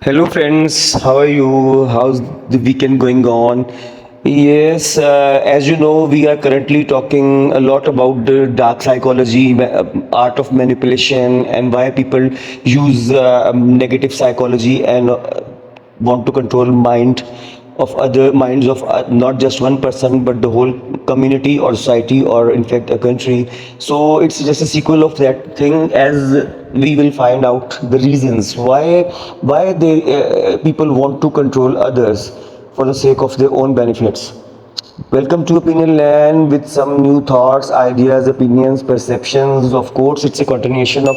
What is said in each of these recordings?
Hello, friends. How are you? How's the weekend going on? Yes, as you know, we are currently talking a lot about the dark psychology, art of manipulation, and why people use negative psychology and want to control mind of other minds of not just one person but the whole community or society or in fact a country. So it's just a sequel of that thing, as we will find out the reasons why they people want to control others for the sake of their own benefits. Welcome to Opinion Land with some new thoughts, ideas, opinions, perceptions. Of course, it's a continuation of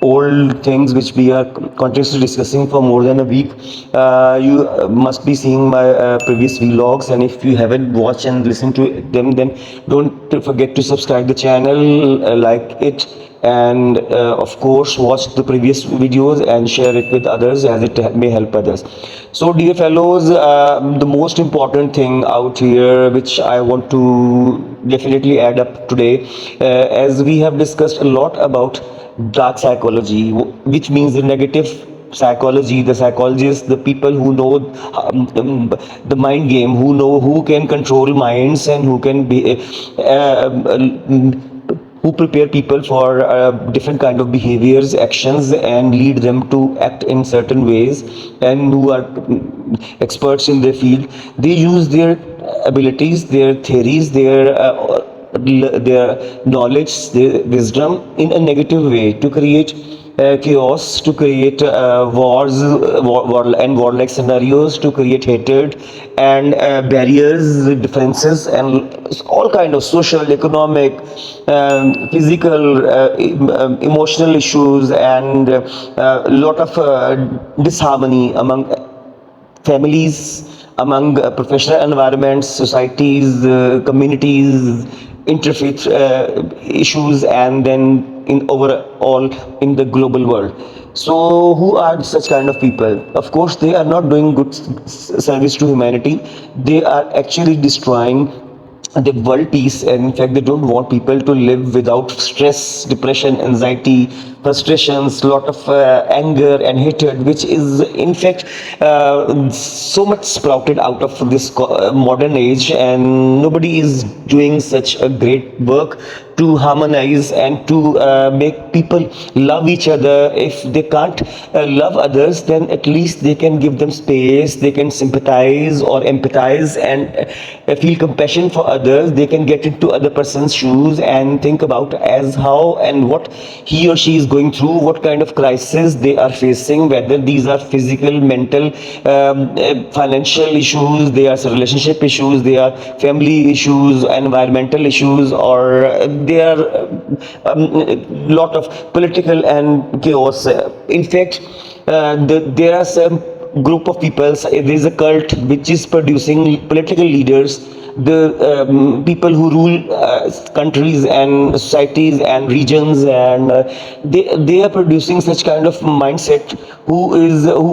old things which we are continuously discussing for more than a week. You must be seeing my previous vlogs, and if you haven't watched and listened to them, then don't forget to subscribe the channel, like it, and of course watch the previous videos and share it with others as it may help others. So dear fellows, the most important thing out here which I want to definitely add up today, as we have discussed a lot about dark psychology, which means the negative psychology, the psychologists, the people who know the mind game, who know who can control minds and who can be who prepare people for different kind of behaviors, actions, and lead them to act in certain ways, and who are experts in their field. They use their abilities, their theories, their knowledge, their wisdom in a negative way to create chaos, to create wars, and warlike scenarios, to create hatred and barriers, defenses, and all kind of social, economic, physical, emotional issues, and a lot of disharmony among families, among professional environments, societies, communities, interfaith issues, and then in overall in the global world. So who are such kind of people? Of course, they are not doing good service to humanity. They are actually destroying the world peace, and in fact they don't want people to live without stress, depression, anxiety, frustrations, lot of anger and hatred, which is in fact so much sprouted out of this modern age, and nobody is doing such a great work to harmonize and to make people love each other. If they can't love others, then at least they can give them space, they can sympathize or empathize and feel compassion for others. They can get into other person's shoes and think about as how and what he or she is going through, what kind of crisis they are facing, whether these are physical, mental, financial issues, they are relationship issues, they are family issues, environmental issues, or they are lot of political and chaos. In fact, there are some group of people, there is a cult which is producing political leaders, the people who rule countries and societies and regions, and they are producing such kind of mindset who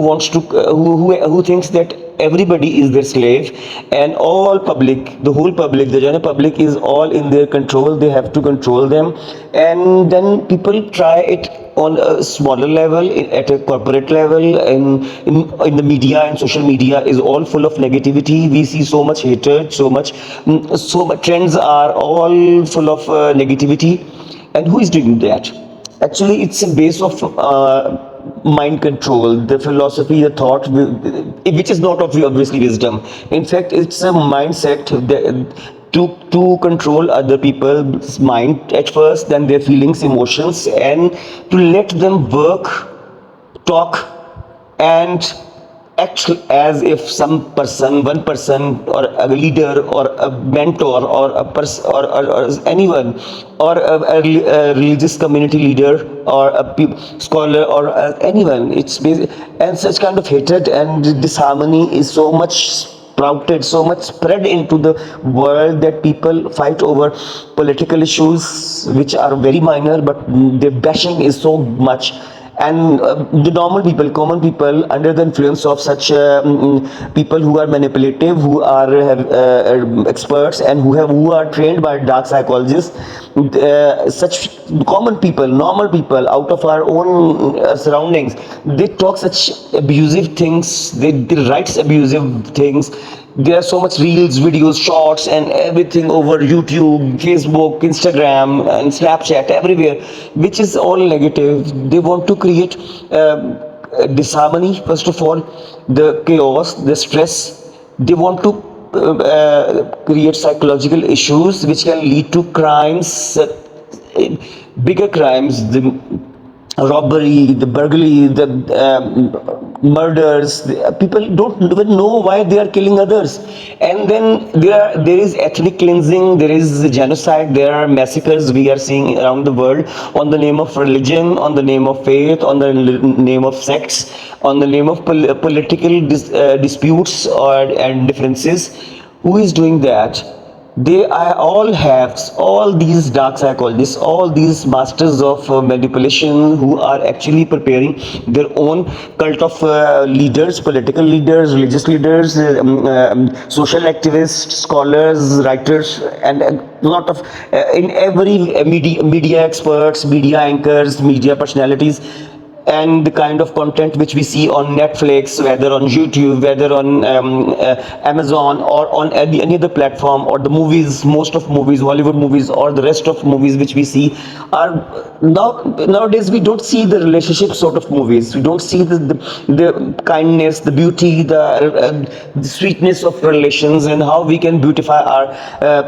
wants to who thinks that everybody is their slave, and all public, the whole public, the general public is all in their control. They have to control them, and then people try it on a smaller level, at a corporate level, in the media, and social media is all full of negativity. We see so much hatred, so much trends are all full of negativity. And who is doing that? Actually, it's a base of mind control, the philosophy, the thought, which is not of obviously wisdom. In fact, it's a mindset to control other people's mind at first, then their feelings, emotions, and to let them work, talk, and act as if some person, one person, or a leader, or a mentor, or a person, or anyone, or a religious community leader, or a scholar, or anyone. And such kind of hatred and disharmony is so much sprouted, so much spread into the world, that people fight over political issues which are very minor, but their bashing is so much. and the normal people, common people, under the influence of such people who are manipulative, who are experts, and who are trained by dark psychologists, such common people, normal people out of our own surroundings, they talk such abusive things, they write abusive things. There are so much reels, videos, shorts, and everything over YouTube, Facebook, Instagram, and Snapchat, everywhere, which is all negative. They want to create disharmony, first of all, the chaos, the stress. They want to create psychological issues which can lead to crimes, bigger crimes, the robbery, the burglary, the murders. People don't even know why they are killing others, and then there is ethnic cleansing, there is genocide, there are massacres we are seeing around the world on the name of religion, on the name of faith, on the name of sects, on the name of political disputes and differences. Who is doing that? They all have, all these dark psychologists, all these masters of manipulation, who are actually preparing their own cult of leaders, political leaders, religious leaders, social activists, scholars, writers, and a lot of in every media experts, media anchors, media personalities, and the kind of content which we see on Netflix, whether on YouTube, whether on Amazon, or on any other platform, or the movies, most of movies, Hollywood movies, or the rest of movies which we see are nowadays we don't see the relationship sort of movies. We don't see the kindness, the beauty, the sweetness of relations, and how we can beautify our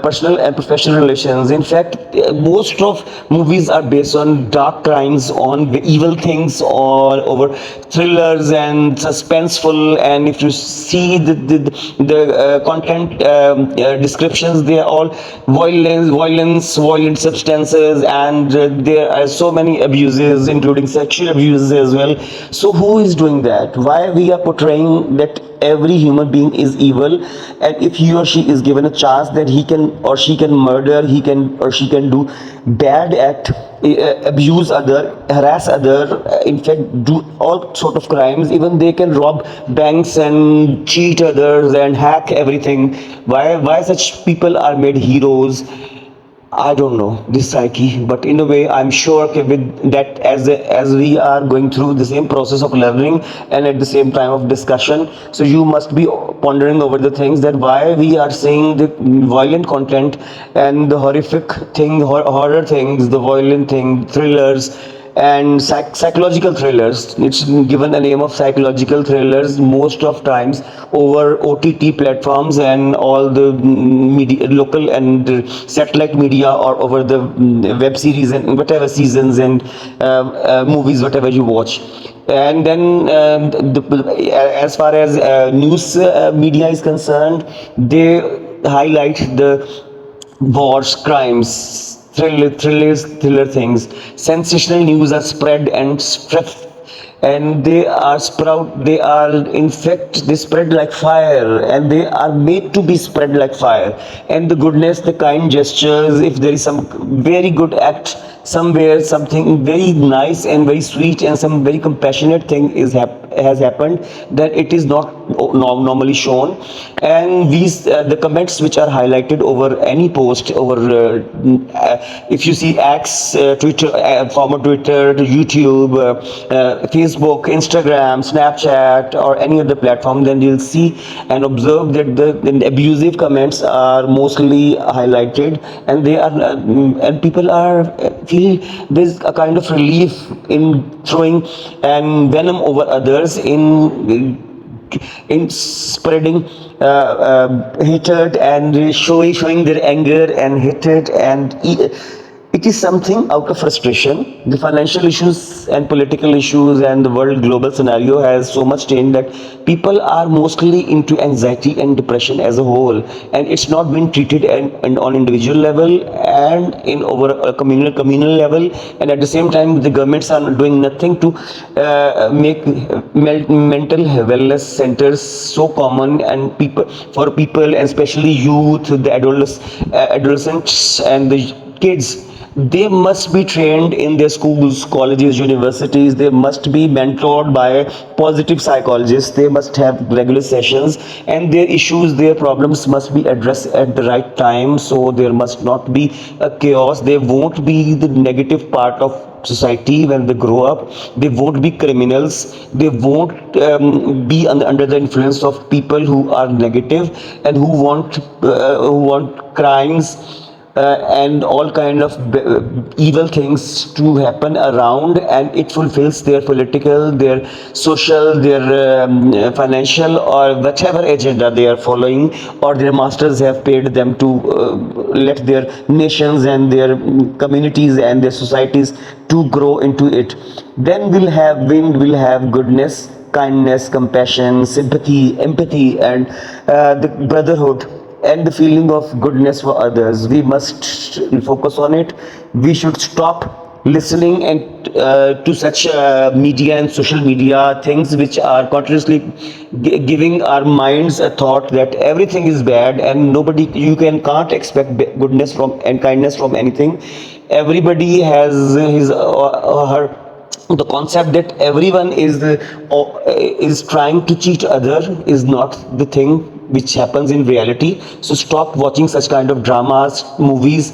personal and professional relations. In fact, most of movies are based on dark crimes, on evil things, or over thrillers and suspenseful. And if you see the content descriptions, they are all violent substances, and there are so many abuses, including sexual abuses as well. So who is doing that? Why we are portraying that every human being is evil, and if he or she is given a chance that he can or she can murder, he can or she can do bad act, abuse other, harass other, in fact do all sort of crimes. Even they can rob banks and cheat others and hack everything. Why such people are made heroes? I don't know this psyche, but in a way, I'm sure with that, as we are going through the same process of learning and at the same time of discussion, so you must be pondering over the things, that why we are seeing the violent content and the horrific thing, horror things, the violent thing, thrillers, and psychological thrillers. It's given a name of psychological thrillers most of times over OTT platforms and all the media, local and satellite media, or over the web series and whatever seasons and movies, whatever you watch. And then as far as news media is concerned, they highlight the wars, crimes, thriller things. Sensational news are spread and spread, and they are in fact, they spread like fire, and they are made to be spread like fire. And the goodness, the kind gestures, if there is some very good act somewhere, something very nice and very sweet and some very compassionate thing has happened, then it is not normally shown. And these the comments which are highlighted over any post, over if you see X, Twitter, former Twitter, YouTube, Facebook, Instagram, Snapchat, or any other platform, then you'll see and observe that the abusive comments are mostly highlighted, and they are and people are feel there's a kind of relief in throwing and venom over others, in spreading hatred and showing their anger and hatred, and it is something out of frustration. The financial issues and political issues and the world global scenario has so much changed that people are mostly into anxiety and depression as a whole, and it's not been treated and on individual level and in over a communal level. And at the same time, the governments are doing nothing to make mental wellness centers so common, and for people, and especially youth, the adolescents and the kids, They must be trained in their schools, colleges, universities. They must be mentored by positive psychologists. They must have regular sessions, and their issues, their problems must be addressed at the right time. So there must not be a chaos. They won't be the negative part of society when they grow up. They won't be criminals. They won't be under the influence of people who are negative and who want crimes and all kind of evil things to happen around, and it fulfills their political, their social, their financial, or whatever agenda they are following, or their masters have paid them to let their nations and their communities and their societies to grow into it. Then we'll have goodness, kindness, compassion, sympathy, empathy, and the brotherhood and the feeling of goodness for others. We must focus on it. We should stop listening and to such media and social media things which are continuously giving our minds a thought that everything is bad and nobody, can't expect goodness from and kindness from anything. Everybody has his or her, the concept that everyone is trying to cheat other is not the thing which happens in reality. So stop watching such kind of dramas, movies,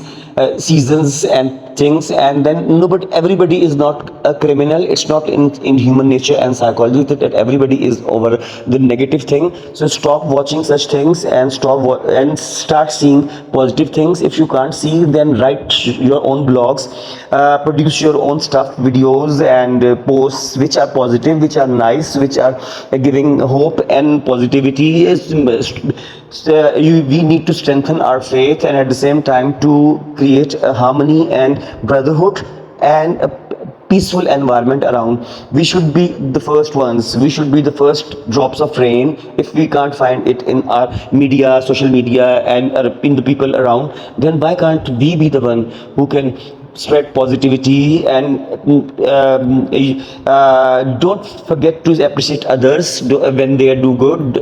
seasons and things, and then nobody, everybody is not a criminal. It's not in human nature and psychology that everybody is over the negative thing. So stop watching such things and and start seeing positive things. If you can't see, then write your own blogs, produce your own stuff, videos and posts which are positive, which are nice, which are giving hope and positivity. We need to strengthen our faith and at the same time to create a harmony and brotherhood and a peaceful environment around. We should be the first ones. We should be the first drops of rain. If we can't find it in our media, social media, and in the people around, then why can't we be the one who can spread positivity? And don't forget to appreciate others when they do good.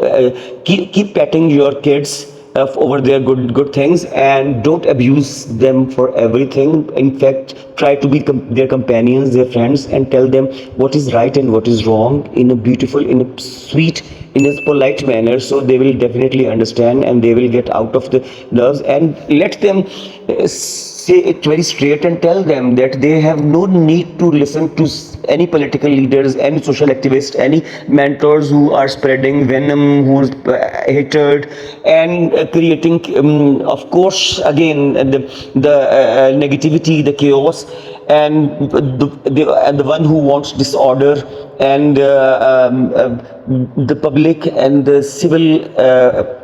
Keep patting your kids over their good things, and don't abuse them for everything. In fact, try to be their companions, their friends, and tell them what is right and what is wrong in a beautiful, in a sweet, in a polite manner, so they will definitely understand and they will get out of the nerves. And let them say it very straight and tell them that they have no need to listen to any political leaders, any social activists, any mentors who are spreading venom, who's hatred and creating, of course, again the negativity, the chaos, and the one who wants disorder, and the public and the civil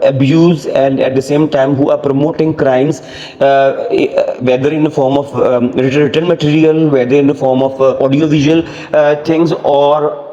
abuse, and at the same time who are promoting crimes, whether in the form of written material, whether in the form of audiovisual things, or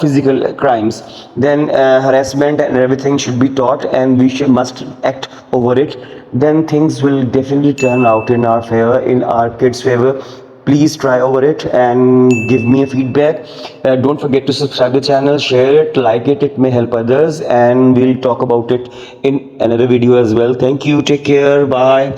physical crimes. Then harassment and everything should be taught, and we must act over it. Then things will definitely turn out in our favor, in our kids' favor. Please try over it and give me a feedback. Don't forget to subscribe the channel, share it, like it. It may help others, and we'll talk about it in another video as well. Thank you. Take care. Bye.